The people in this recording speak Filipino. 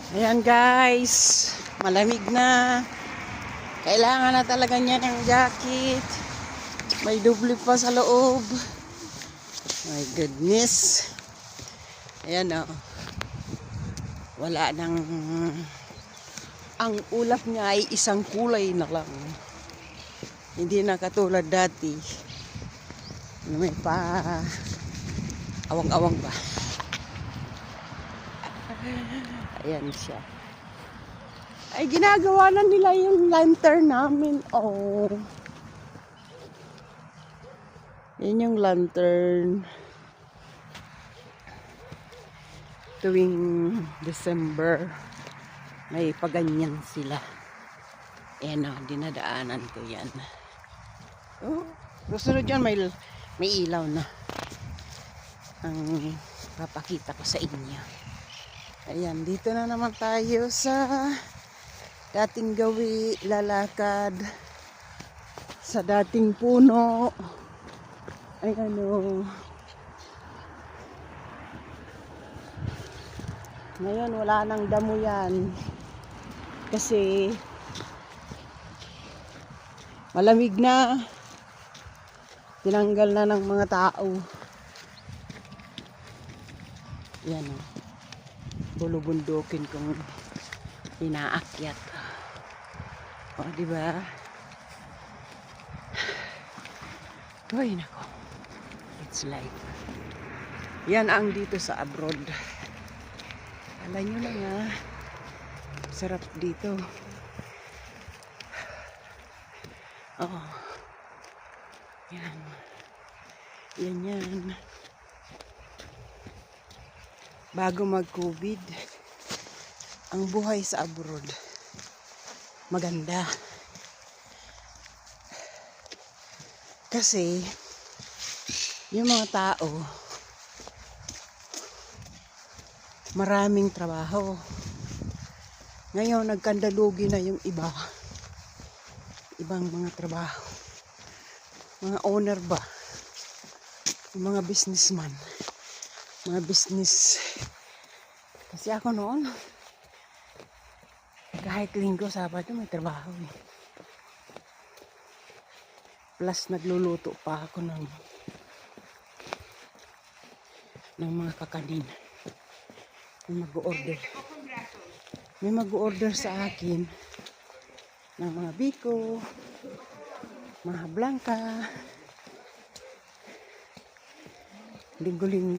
Ayan guys, malamig na. Kailangan na talaga niya ng jacket. May doble pa sa loob. My goodness. Ayan o. Wala nang... Ang ulap niya ay isang kulay na lang. Hindi na katulad dati. May pa... awang-awang ba? Ayan siya. Ay, ginagawa na nila yung lantern namin. Oh. Yan yung lantern. Tuwing December, may paganyan sila. Ayan o, dinadaanan ko yan. Oh, susunod yan, may ilaw na. Ang papakita ko sa inyo. Ayan, dito na naman tayo sa dating gawi, lalakad sa dating puno. Ayan o. Ngayon wala nang damo yan. Kasi malamig na. Tinanggal na ng mga tao. Ayan o. Bulubundukin kong inaakyat. O, diba? Uy, nako. It's life. Yan ang dito sa abroad. Alam nyo na nga. Sarap dito. Oh. Yan. Yan yan. Bago mag-COVID, ang buhay sa abroad maganda. Kasi yung mga tao maraming trabaho. Ngayon nagkandalugi na yung ibang mga trabaho. Mga owner ba? Yung mga businessman. Mga business. Kasi ako noon, kahit linggo, Sabado, may trabaho eh. Plus, nagluluto pa ako ng mga kakanin. May mag-order sa akin ng mga biko, mga blanca.